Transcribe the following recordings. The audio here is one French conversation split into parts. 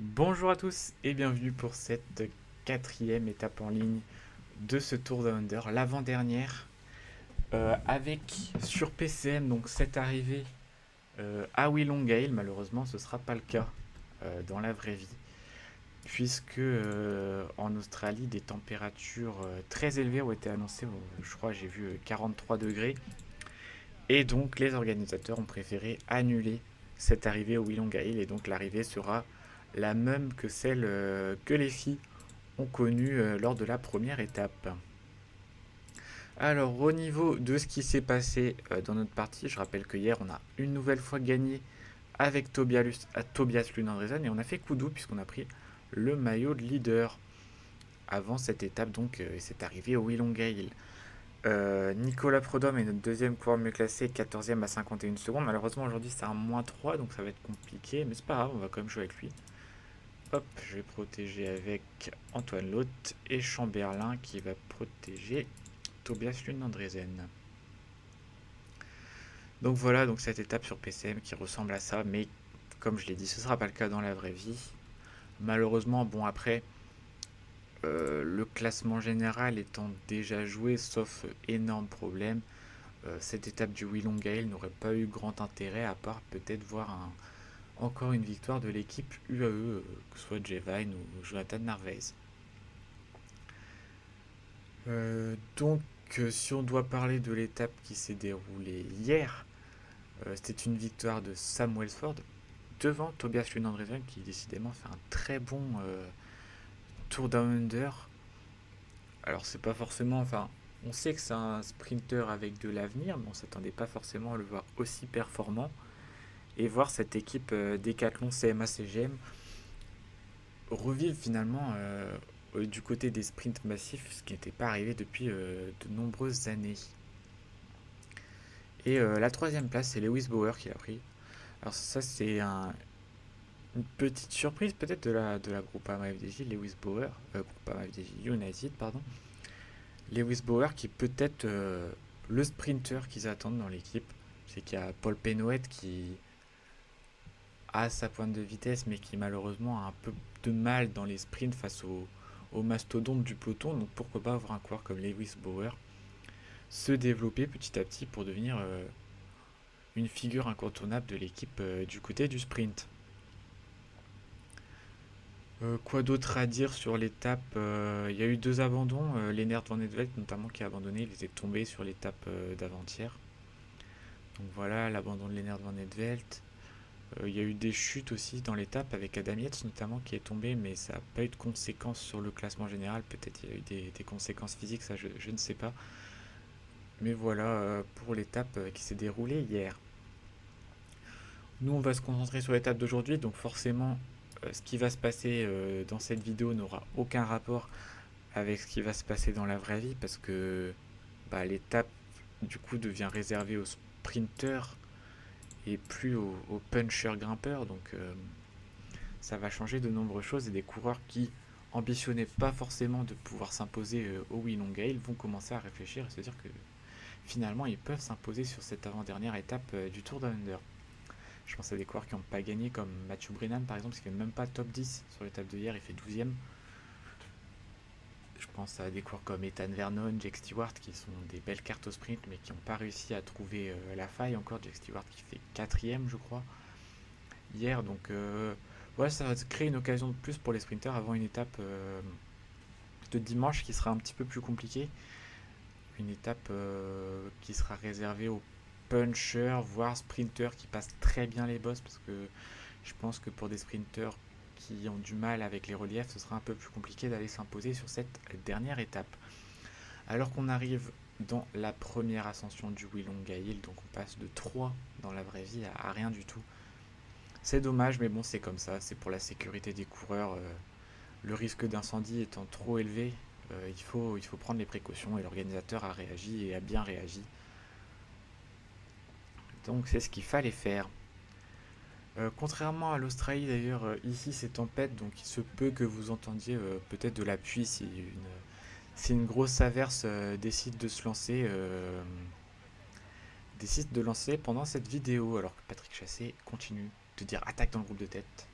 Bonjour à tous et bienvenue pour cette quatrième étape en ligne de ce Tour Down Under, l'avant-dernière, avec sur PCM donc cette arrivée à Willongale. Malheureusement ce ne sera pas le cas dans la vraie vie, puisque en Australie des températures très élevées ont été annoncées. Je crois j'ai vu 43 degrés, et donc les organisateurs ont préféré annuler cette arrivée au Willongale, et donc l'arrivée sera la même que celle que les filles ont connu lors de la première étape. Alors au niveau de ce qui s'est passé dans notre partie, je rappelle que hier on a une nouvelle fois gagné avec Tobias Lund-Andresen, et on a fait coup doux puisqu'on a pris le maillot de leader avant cette étape, donc et c'est arrivé au Willongale. Nicolas Prodhomme est notre deuxième coureur mieux classé, 14e à 51 secondes. Malheureusement aujourd'hui c'est un -3, donc ça va être compliqué, mais c'est pas grave, on va quand même jouer avec lui. Hop, je vais protéger avec Antoine Loth et Chamberlain qui va protéger Tobias Lund-Andresen. Donc voilà, donc cette étape sur PCM qui ressemble à ça, mais comme je l'ai dit, ce ne sera pas le cas dans la vraie vie. Malheureusement, bon après, le classement général étant déjà joué, sauf énorme problème, cette étape du Willongale n'aurait pas eu grand intérêt à part peut-être voir encore une victoire de l'équipe UAE, que ce soit Jevine ou Jonathan Narvaez. Donc, si on doit parler de l'étape qui s'est déroulée hier, c'était une victoire de Sam Welsford devant Tobias Lund-Andresen qui décidément fait un très bon Tour Down Under. Alors, c'est pas forcément. Enfin, on sait que c'est un sprinter avec de l'avenir, mais on s'attendait pas forcément à le voir aussi performant. Et voir cette équipe Decathlon CMA CGM revivre finalement du côté des sprints massifs, ce qui n'était pas arrivé depuis de nombreuses années. Et la troisième place, c'est Lewis Bauer qui l'a pris. Alors ça, c'est une petite surprise peut-être de la Groupama FDJ, Lewis Bauer, Groupama FDJ United, pardon. Lewis Bauer qui est peut-être le sprinter qu'ils attendent dans l'équipe. C'est qu'il y a Paul Pénoët qui a sa pointe de vitesse, mais qui malheureusement a un peu de mal dans les sprints face aux mastodontes du peloton. Donc pourquoi pas avoir un coureur comme Lewis Bauer se développer petit à petit pour devenir une figure incontournable de l'équipe du côté du sprint. Quoi d'autre à dire sur l'étape? Il y a eu deux abandons. Lennart Van Edvelt notamment qui a abandonné. Il était tombé sur l'étape d'avant-hier. Donc voilà, l'abandon de Lennart Van Edvelt. Il y a eu des chutes aussi dans l'étape avec Adam Yates notamment qui est tombé, mais ça n'a pas eu de conséquences sur le classement général. Peut-être il y a eu des conséquences physiques, ça je ne sais pas. Mais voilà pour l'étape qui s'est déroulée hier. Nous, on va se concentrer sur l'étape d'aujourd'hui, donc forcément, ce qui va se passer dans cette vidéo n'aura aucun rapport avec ce qui va se passer dans la vraie vie, parce que bah, l'étape, du coup, devient réservée aux sprinteurs et plus aux punchers grimpeurs, donc ça va changer de nombreuses choses, et des coureurs qui ambitionnaient pas forcément de pouvoir s'imposer au Willongale vont commencer à réfléchir et se dire que finalement, ils peuvent s'imposer sur cette avant-dernière étape du Tour Down Under. Je pense à des coureurs qui n'ont pas gagné, comme Mathieu Brennan par exemple, qui fait même pas top 10 sur l'étape de hier, il fait 12e. Je pense à des coureurs comme Ethan Vernon, Jake Stewart, qui sont des belles cartes au sprint, mais qui n'ont pas réussi à trouver la faille encore. Jake Stewart qui fait 4e, je crois, hier. Donc, ouais, ça va créer une occasion de plus pour les sprinters avant une étape de dimanche qui sera un petit peu plus compliquée. Une étape qui sera réservée aux punchers, voire sprinters qui passent très bien les bosses, parce que je pense que pour des sprinters qui ont du mal avec les reliefs, ce sera un peu plus compliqué d'aller s'imposer sur cette dernière étape. Alors qu'on arrive dans la première ascension du Willongale, donc on passe de 3 dans la vraie vie à rien du tout. C'est dommage, mais bon, c'est comme ça, c'est pour la sécurité des coureurs. Le risque d'incendie étant trop élevé, il faut prendre les précautions, et l'organisateur a réagi et a bien réagi. Donc c'est ce qu'il fallait faire. Contrairement à l'Australie d'ailleurs, ici c'est tempête, donc il se peut que vous entendiez peut-être de la pluie si une grosse averse décide de lancer pendant cette vidéo, alors que Patrick Chassé continue de dire attaque dans le groupe de tête.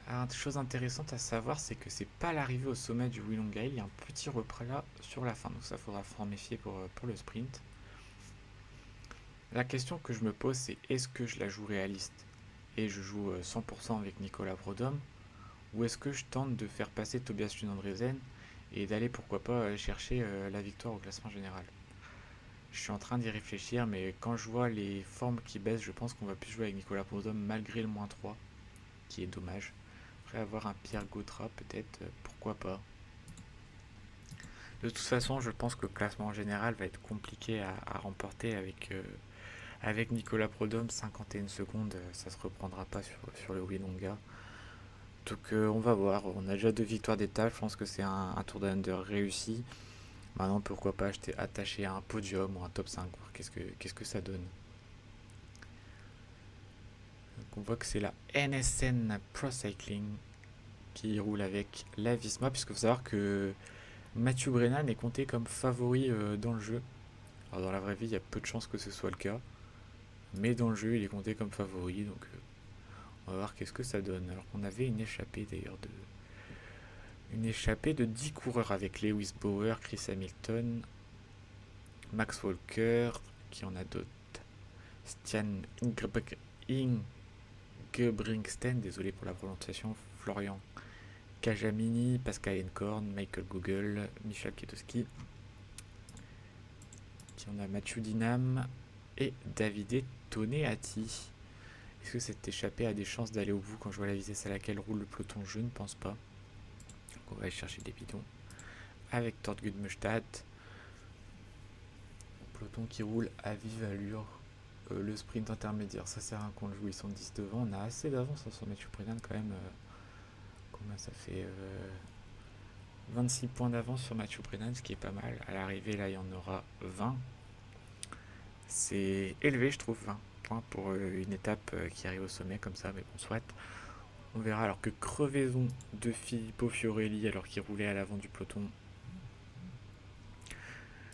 Alors, une chose intéressante à savoir, c'est que c'est pas l'arrivée au sommet du Willonga Hill, il y a un petit replat sur la fin, donc ça faudra s'en méfier pour le sprint. La question que je me pose, c'est est-ce que je la joue réaliste et je joue 100% avec Nicolas Prodhomme, ou est-ce que je tente de faire passer Tobias Lundgren et d'aller pourquoi pas chercher la victoire au classement général. Je suis en train d'y réfléchir, mais quand je vois les formes qui baissent, je pense qu'on va plus jouer avec Nicolas Prodhomme malgré le -3, qui est dommage. Après avoir un Pierre Gautra, peut-être, pourquoi pas. De toute façon, je pense que le classement en général va être compliqué à remporter avec Nicolas Prodhomme. 51 secondes, ça se reprendra pas sur le Willonga. Donc on va voir, on a déjà 2 victoires d'étape, je pense que c'est un tour d'under réussi. Maintenant pourquoi pas attacher à un podium ou un top 5, voir qu'est-ce que ça donne. Donc on voit que c'est la NSN Pro Cycling qui roule avec la Visma, puisque faut savoir que Mathieu Brennan est compté comme favori dans le jeu. Alors dans la vraie vie, il y a peu de chances que ce soit le cas, mais dans le jeu, il est compté comme favori, donc on va voir qu'est-ce que ça donne. Alors qu'on avait une échappée d'ailleurs une échappée de 10 coureurs avec Lewis Bauer, Chris Hamilton, Max Walker, qui en a d'autres, Stian Ingebrigtsen, désolé pour la prononciation, Florian Cajamini, Pascal Encorn, Michael Google, Michel Kietowski, qui en a Mathieu Dinam et Davide Toneati. Est-ce que cette échappée a des chances d'aller au bout quand je vois la vitesse à laquelle roule le peloton? Je ne pense pas. Donc on va aller chercher des bidons avec Tord Gudmestad. Peloton qui roule à vive allure. Le sprint intermédiaire, ça sert à rien qu'on le joue, ils sont 10 devant. On a assez d'avance sur Mathieu Brennan quand même. Combien ça fait 26 points d'avance sur Mathieu Brennan, ce qui est pas mal. À l'arrivée, là, il y en aura 20. C'est élevé, je trouve, 20 points pour une étape qui arrive au sommet comme ça, mais bon, soit. On verra. Alors que crevaison de Filippo Fiorelli, alors qu'il roulait à l'avant du peloton.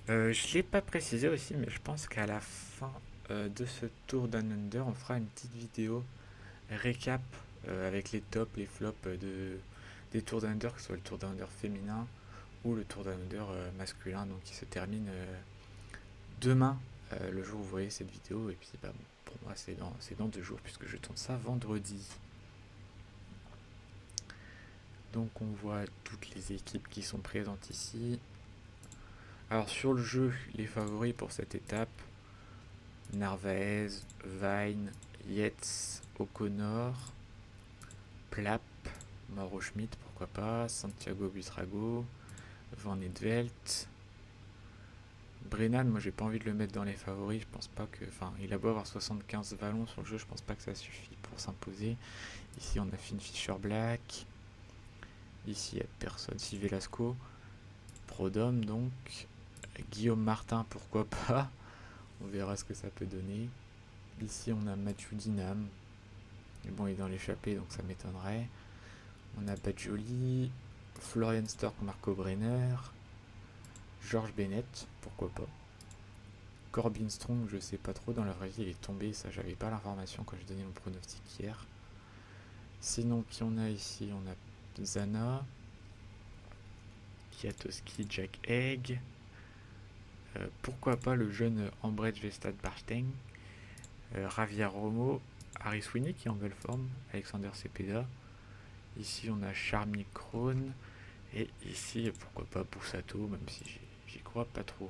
Je ne l'ai pas précisé aussi, mais je pense qu'à la fin de ce tour d'un under, on fera une petite vidéo récap avec les tops, les flops des tours d'under, que ce soit le tour d'under féminin ou le tour d'under masculin, donc qui se termine demain, le jour où vous voyez cette vidéo. Et puis bah, bon, pour moi c'est dans 2 jours puisque je tourne ça vendredi. Donc on voit toutes les équipes qui sont présentes ici. Alors sur le jeu, les favoris pour cette étape: Narvaez, Vine, Yates, O'Connor, Plap, Mauro Schmidt, pourquoi pas, Santiago Buitrago, Van Edvelt. Brennan, moi j'ai pas envie de le mettre dans les favoris, je pense pas que. Enfin, il a beau avoir 75 ballons sur le jeu, je pense pas que ça suffit pour s'imposer. Ici on a Finn Fisher Black. Ici il n'y a personne. Si Velasco. Prodhomme donc. Guillaume Martin, pourquoi pas. On verra ce que ça peut donner. Ici on a Mathieu Dinam. Mais bon, il est dans l'échappée donc ça m'étonnerait. On a Badjoli, Florian Stork, Marco Brenner, George Bennett, pourquoi pas. Corbin Strong, je sais pas trop, dans la vraie vie il est tombé, ça j'avais pas l'information quand j'ai donné mon pronostic hier. Sinon, qui on a ici? On a Zana, Kiatowski, Jack Egg, pourquoi pas le jeune Ambrej Vestad Barsteng, Javier Romo, Harry Sweeney qui est en belle forme, Alexander Cepeda. Ici on a Charmy Krohn. Et ici, pourquoi pas Bussato, même si j'y crois pas trop.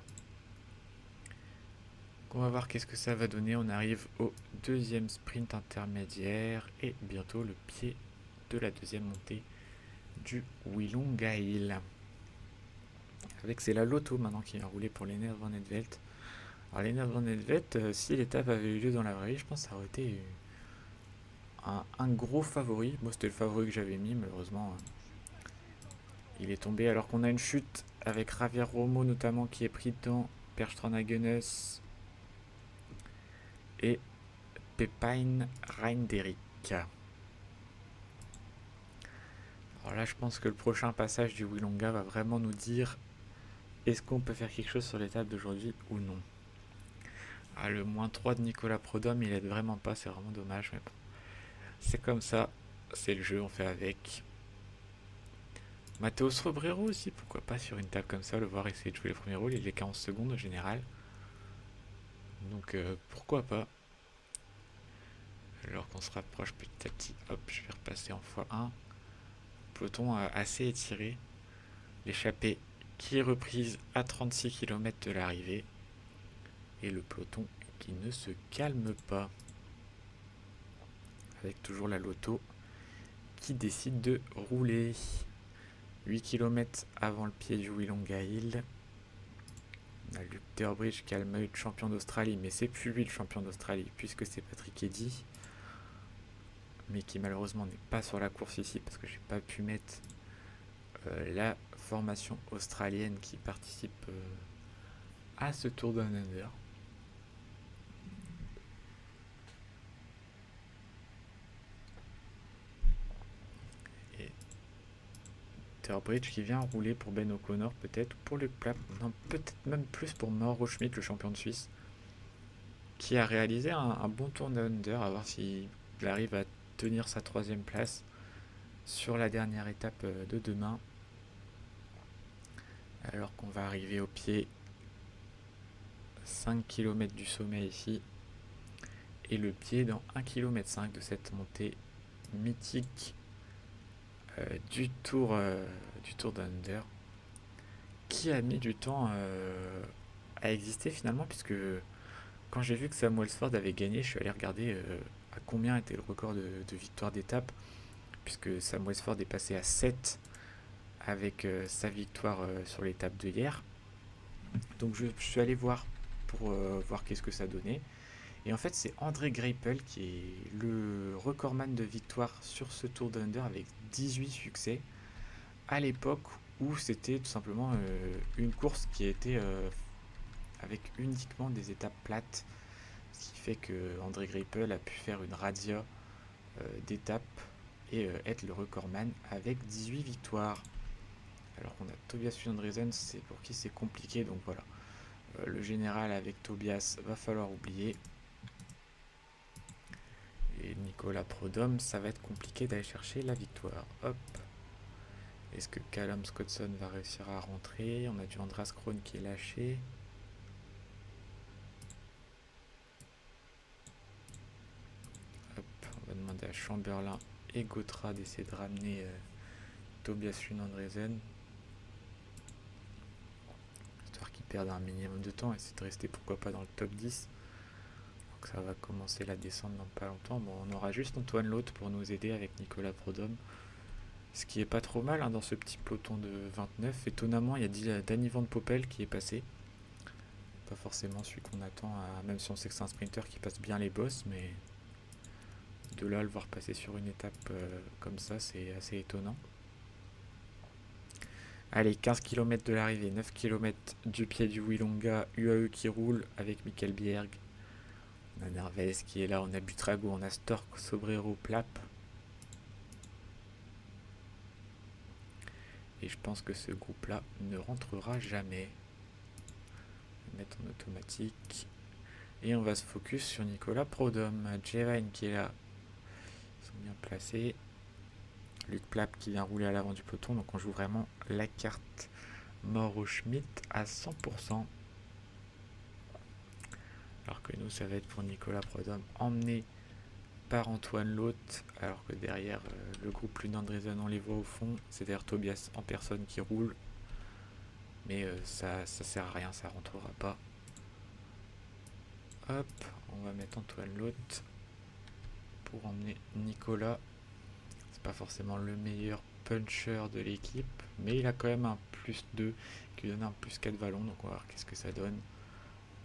Donc on va voir qu'est-ce que ça va donner. On arrive au 2e sprint intermédiaire et bientôt le pied de la 2e montée du Willonga Hill. Avec c'est la Lotto maintenant qui a roulé pour Lennart Van Edvelt. Alors Lennart Van Edvelt, si l'étape avait eu lieu dans la vraie vie, je pense que ça aurait été un gros favori. Moi c'était le favori que j'avais mis, malheureusement. Il est tombé alors qu'on a une chute avec Javier Romo notamment qui est pris dans Perstranagenes et Pepijn Reinderick. Alors là je pense que le prochain passage du Willonga va vraiment nous dire est-ce qu'on peut faire quelque chose sur l'étape d'aujourd'hui ou non. Ah, le -3 de Nicolas Prodhomme il aide vraiment pas, c'est vraiment dommage, mais bon, c'est comme ça. c'est le jeu, on fait avec. Matheus Sobrero aussi, pourquoi pas sur une table comme ça, le voir essayer de jouer les premiers rôles, il est 40 secondes en général. Donc pourquoi pas. Alors qu'on se rapproche petit à petit, hop, je vais repasser en x1. Peloton assez étiré. L'échappée qui est reprise à 36 km de l'arrivée. Et le peloton qui ne se calme pas. Avec toujours la Lotto qui décide de rouler. 8 km avant le pied du Willonga Hill. On a Luke Durbridge qui a le maillot de champion d'Australie, mais c'est plus lui le champion d'Australie puisque c'est Patrick Eddy, mais qui malheureusement n'est pas sur la course ici parce que j'ai pas pu mettre la formation australienne qui participe à ce Tour Down Under. Et Durbridge qui vient rouler pour Ben O'Connor peut-être, ou pour Luke Plapp, non, peut-être même plus pour Mauro Schmidt, le champion de Suisse, qui a réalisé un bon Tour Down Under, à voir s'il arrive à tenir sa 3ème place sur la dernière étape de demain. Alors qu'on va arriver au pied 5 km du sommet ici. Et le pied dans 1,5 km de cette montée mythique du Tour d'Under. Qui a mis du temps à exister finalement, puisque quand j'ai vu que Sam Welsford avait gagné, je suis allé regarder à combien était le record de victoire d'étape, puisque Sam Welsford est passé à 7 avec sa victoire sur l'étape de hier. Donc je suis allé voir pour voir qu'est-ce que ça donnait. Et en fait, c'est André Greipel qui est le recordman de victoire sur ce Tour d'Under avec 18 succès à l'époque où c'était tout simplement une course qui était avec uniquement des étapes plates. Ce qui fait que André Greipel a pu faire une razzia d'étapes et être le recordman avec 18 victoires. Alors qu'on a Tobias Flandresen, c'est pour qui c'est compliqué, donc voilà. Le général avec Tobias va falloir oublier. Et Nicolas Prodhomme, ça va être compliqué d'aller chercher la victoire. Hop. Est-ce que Callum Scottson va réussir à rentrer? On a du Andras Krohn qui est lâché. Hop, on va demander à Chamberlain et Gautra d'essayer de ramener Tobias Flandresen. Histoire qu'ils perdent un minimum de temps, essayer de rester pourquoi pas dans le top 10. Donc ça va commencer la descente dans pas longtemps. Bon, on aura juste Antoine Laute pour nous aider avec Nicolas Prodhomme. Ce qui est pas trop mal dans ce petit peloton de 29. Étonnamment, il y a Danny Van Poppel qui est passé. Pas forcément celui qu'on attend, même si on sait que c'est un sprinter qui passe bien les bosses, mais de là, le voir passer sur une étape comme ça, c'est assez étonnant. Allez, 15 km de l'arrivée, 9 km du pied du Willonga, UAE qui roule avec Michael Bjerg. On a Nervez qui est là, on a Butrago, on a Stork, Sobrero, Plapp. Et je pense que ce groupe-là ne rentrera jamais. On va mettre en automatique. Et on va se focus sur Nicolas Prodhomme. Jevine qui est là. Ils sont bien placés. Luc Plapp qui vient rouler à l'avant du peloton. Donc on joue vraiment la carte Mauro Schmidt à 100%. Alors que nous, ça va être pour Nicolas Prodhomme emmené par Antoine Laute, alors que derrière le groupe Lune Andresen, on les voit au fond, c'est d'ailleurs Tobias en personne qui roule, mais ça sert à rien, ça rentrera pas. Hop, on va mettre Antoine Laute pour emmener Nicolas. C'est pas forcément le meilleur puncher de l'équipe, mais il a quand même un plus 2 qui donne un plus 4 vallons, donc on va voir qu'est-ce que ça donne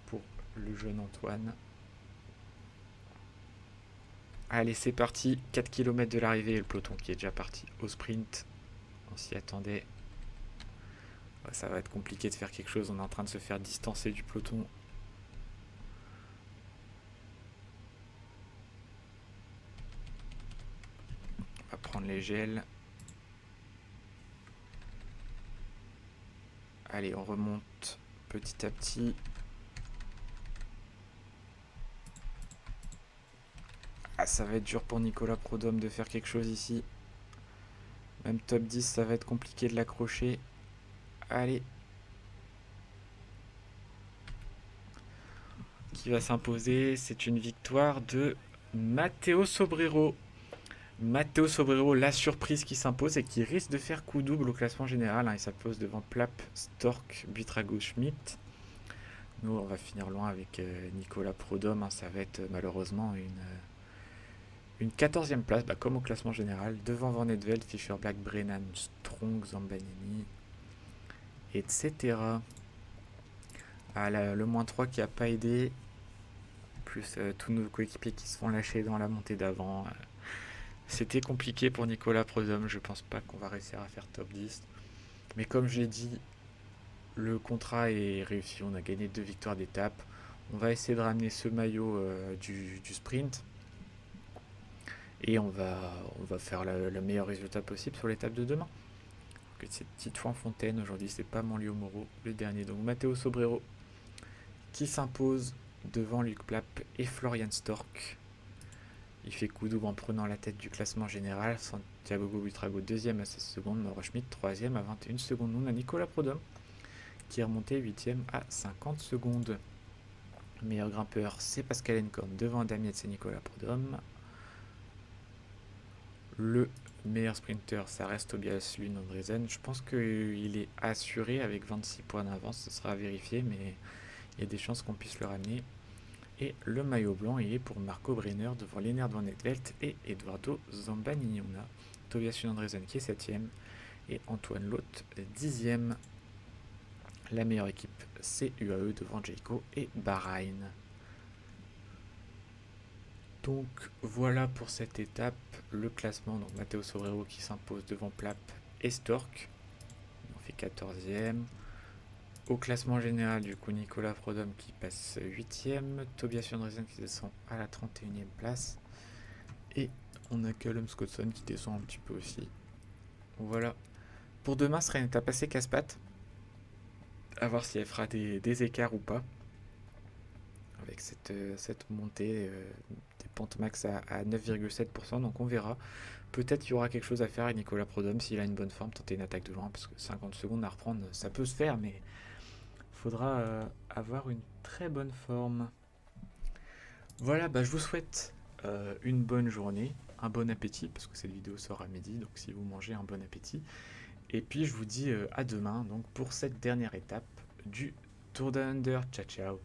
pour le jeune Antoine. Allez, c'est parti, 4 km de l'arrivée, le peloton qui est déjà parti au sprint. On s'y attendait. Ça va être compliqué de faire quelque chose, on est en train de se faire distancer du peloton. On va prendre les gels. Allez, on remonte petit à petit. Ah, ça va être dur pour Nicolas Prodhomme de faire quelque chose ici. Même top 10, ça va être compliqué de l'accrocher. Allez. Qui va s'imposer? C'est une victoire de Matteo Sobrero. Matteo Sobrero, la surprise qui s'impose et qui risque de faire coup double au classement général. Il s'impose devant Plap, Stork, Buitrago, Schmidt. Nous, on va finir loin avec Nicolas Prodhomme. Ça va être malheureusement une 14e place, comme au classement général, devant Van Edveld, Fischer Black, Brennan, Strong, Zambanini, etc. Le moins 3 qui n'a pas aidé, plus tous nos coéquipiers qui se font lâcher dans la montée d'avant. C'était compliqué pour Nicolas Prodhomme, je pense pas qu'on va réussir à faire top 10. Mais comme je l'ai dit, le contrat est réussi, on a gagné 2 victoires d'étape. On va essayer de ramener ce maillot du sprint. Et on va faire le meilleur résultat possible sur l'étape de demain. Cette petite fois en fontaine, aujourd'hui c'est pas Manlio Moro, le dernier. Donc Matteo Sobrero qui s'impose devant Luc Plap et Florian Stork. Il fait coup double en prenant la tête du classement général. Santiago Buitrago 2ème à 16 secondes, Mauro Schmidt 3ème à 21 secondes. On a Nicolas Prodhomme qui est remonté 8ème à 50 secondes. Le meilleur grimpeur c'est Pascal Encorn devant Damietz et Nicolas Prodhomme. Le meilleur sprinter, ça reste Tobias Lund Andresen. Je pense qu'il est assuré avec 26 points d'avance. Ce sera à vérifier, mais il y a des chances qu'on puisse le ramener. Et le maillot blanc, il est pour Marco Brenner devant Lennart Van Edvelt et Eduardo Zambanini. On a Tobias Lund Andresen qui est 7ème et Antoine Loth 10ème. La meilleure équipe, c'est UAE devant Jayco et Bahreïn. Donc voilà pour cette étape, le classement. Donc Matteo Sobrero qui s'impose devant Plap et Stork. On fait 14e. Au classement général, du coup, Nicolas Prodhomme qui passe 8e. Tobias Andresen qui descend à la 31e place. Et on a Callum Scottson qui descend un petit peu aussi. Voilà. Pour demain, ce sera une étape assez casse-pattes. À voir si elle fera des écarts ou pas. Avec cette montée des pentes max à 9,7%. Donc on verra. Peut-être qu'il y aura quelque chose à faire avec Nicolas Prodhomme s'il a une bonne forme, tenter une attaque de loin, parce que 50 secondes à reprendre, ça peut se faire, mais il faudra avoir une très bonne forme. Voilà, je vous souhaite une bonne journée, un bon appétit, parce que cette vidéo sort à midi, donc si vous mangez, un bon appétit. Et puis je vous dis à demain donc, pour cette dernière étape du Tour Down Under. Ciao ciao.